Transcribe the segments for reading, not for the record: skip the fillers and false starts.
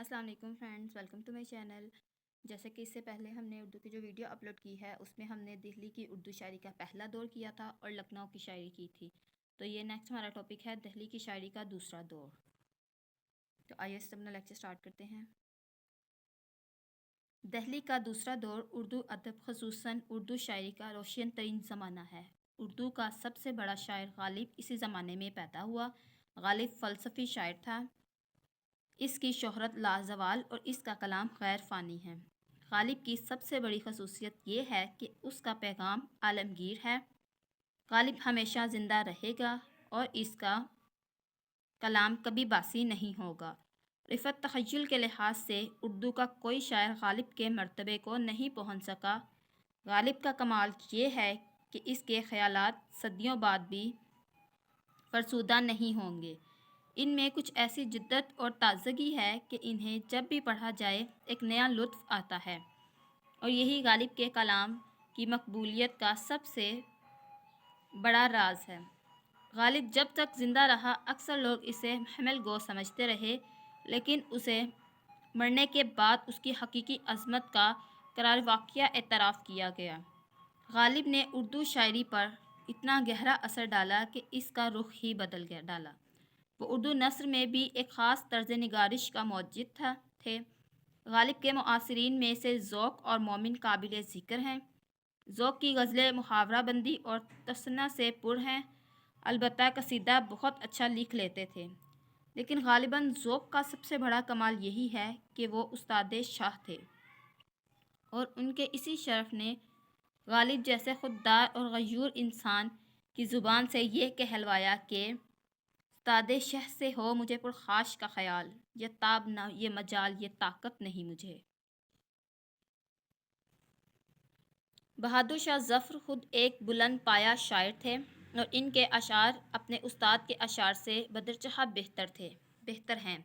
السلام علیکم friends, welcome to my channel. جیسے کہ اس سے پہلے ہم نے اردو کی جو ویڈیو اپلوڈ کی ہے اس میں ہم نے دہلی کی اردو شاعری کا پہلا دور کیا تھا اور لکھنؤ کی شاعری کی تھی۔ تو یہ نیکسٹ ہمارا ٹاپک ہے دہلی کی شاعری کا دوسرا دور۔ تو آئیے اس سے اپنا لیکچر سٹارٹ کرتے ہیں۔ دہلی کا دوسرا دور اردو ادب خصوصاً اردو شاعری کا روشن ترین زمانہ ہے۔ اردو کا سب سے بڑا شاعر غالب اسی زمانے میں پیدا ہوا۔ غالب فلسفی شاعر تھا۔ اس کی شہرت لازوال اور اس کا کلام غیر فانی ہے۔ غالب کی سب سے بڑی خصوصیت یہ ہے کہ اس کا پیغام عالمگیر ہے۔ غالب ہمیشہ زندہ رہے گا اور اس کا کلام کبھی باسی نہیں ہوگا۔ رفت تخیل کے لحاظ سے اردو کا کوئی شاعر غالب کے مرتبے کو نہیں پہنچ سکا۔ غالب کا کمال یہ ہے کہ اس کے خیالات صدیوں بعد بھی فرسودہ نہیں ہوں گے۔ ان میں کچھ ایسی جدت اور تازگی ہے کہ انہیں جب بھی پڑھا جائے ایک نیا لطف آتا ہے، اور یہی غالب کے کلام کی مقبولیت کا سب سے بڑا راز ہے۔ غالب جب تک زندہ رہا اکثر لوگ اسے محمل گو سمجھتے رہے، لیکن اسے مرنے کے بعد اس کی حقیقی عظمت کا قرار واقعہ اعتراف کیا گیا۔ غالب نے اردو شاعری پر اتنا گہرا اثر ڈالا کہ اس کا رخ ہی بدل ڈالا۔ وہ اردو نثر میں بھی ایک خاص طرز نگارش کا موجد تھے۔ غالب کے معاصرین میں سے ذوق اور مومن قابل ذکر ہیں۔ ذوق کی غزلیں محاورہ بندی اور تصنع سے پر ہیں، البتہ قصیدہ بہت اچھا لکھ لیتے تھے، لیکن غالباً ذوق کا سب سے بڑا کمال یہی ہے کہ وہ استاد شاہ تھے، اور ان کے اسی شرف نے غالب جیسے خوددار اور غیور انسان کی زبان سے یہ کہلوایا کہ استاد شہ سے ہو مجھے پرخاش کا خیال، یہ تاب نہ یہ مجال یہ طاقت نہیں مجھے۔ بہادر شاہ ظفر خود ایک بلند پایہ شاعر تھے، اور ان کے اشعار اپنے استاد کے اشعار سے بدرجہ بہتر ہیں۔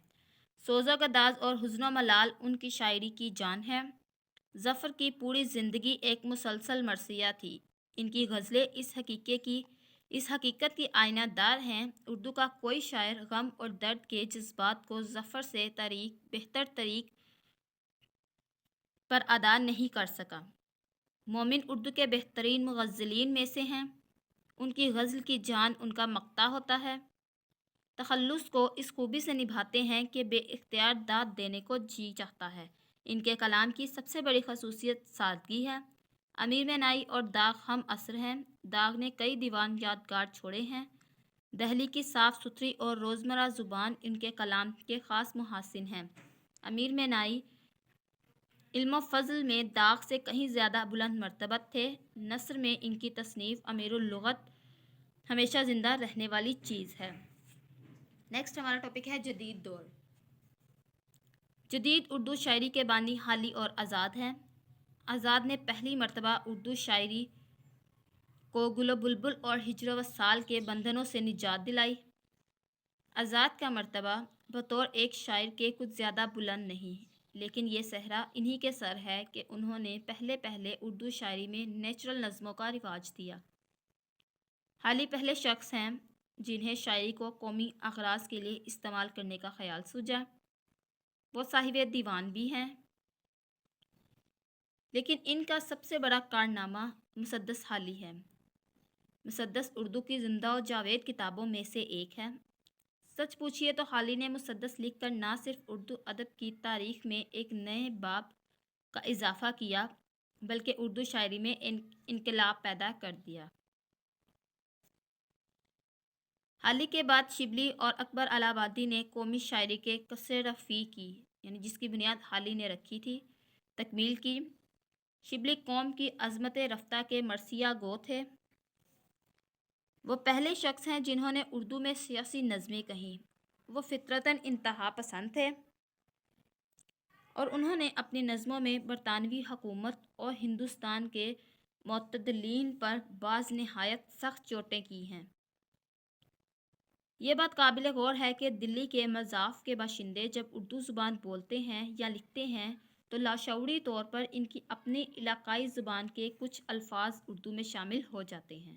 سوز و گداز اور حزن و ملال ان کی شاعری کی جان ہے۔ ظفر کی پوری زندگی ایک مسلسل مرثیہ تھی۔ ان کی غزلیں اس حقیقت کی آئینہ دار ہیں۔ اردو کا کوئی شاعر غم اور درد کے جذبات کو ظفر سے بہتر طریق پر ادا نہیں کر سکا۔ مومن اردو کے بہترین مغزلین میں سے ہیں۔ ان کی غزل کی جان ان کا مقطع ہوتا ہے۔ تخلص کو اس خوبی سے نبھاتے ہیں کہ بے اختیار داد دینے کو جی چاہتا ہے۔ ان کے کلام کی سب سے بڑی خصوصیت سادگی ہے۔ امیر مینائی اور داغ ہم عصر ہیں۔ داغ نے کئی دیوان یادگار چھوڑے ہیں۔ دہلی کی صاف ستھری اور روزمرہ زبان ان کے کلام کے خاص محاسن ہیں۔ امیر مینائی علم و فضل میں داغ سے کہیں زیادہ بلند مرتبت تھے۔ نثر میں ان کی تصنیف امیر اللغت ہمیشہ زندہ رہنے والی چیز ہے۔ نیکسٹ ہمارا ٹاپک ہے جدید دور۔ جدید اردو شاعری کے بانی حالی اور آزاد ہیں۔ آزاد نے پہلی مرتبہ اردو شاعری کو گل و بلبل اور ہجر و وصال کے بندھنوں سے نجات دلائی۔ آزاد کا مرتبہ بطور ایک شاعر کے کچھ زیادہ بلند نہیں، لیکن یہ صحرا انہی کے سر ہے کہ انہوں نے پہلے اردو شاعری میں نیچرل نظموں کا رواج دیا۔ حالی پہلے شخص ہیں جنہیں شاعری کو قومی اغراض کے لیے استعمال کرنے کا خیال سوجا۔ وہ صاحب دیوان بھی ہیں، لیکن ان کا سب سے بڑا کارنامہ مسدس حالی ہے۔ مسدس اردو کی زندہ و جاوید کتابوں میں سے ایک ہے۔ سچ پوچھئے تو حالی نے مسدس لکھ کر نہ صرف اردو ادب کی تاریخ میں ایک نئے باب کا اضافہ کیا، بلکہ اردو شاعری میں انقلاب پیدا کر دیا۔ حالی کے بعد شبلی اور اکبر الہ آبادی نے قومی شاعری کے کسر رفیع کی، یعنی جس کی بنیاد حالی نے رکھی تھی، تکمیل کی۔ شبلی قوم کی عظمت رفتہ کے مرثیہ گو تھے۔ وہ پہلے شخص ہیں جنہوں نے اردو میں سیاسی نظمیں کہیں۔ وہ فطرتاً انتہا پسند تھے، اور انہوں نے اپنی نظموں میں برطانوی حکومت اور ہندوستان کے معتدلین پر بعض نہایت سخت چوٹیں کی ہیں۔ یہ بات قابل غور ہے کہ دلی کے مضاف کے باشندے جب اردو زبان بولتے ہیں یا لکھتے ہیں تو لاشعوری طور پر ان کی اپنی علاقائی زبان کے کچھ الفاظ اردو میں شامل ہو جاتے ہیں۔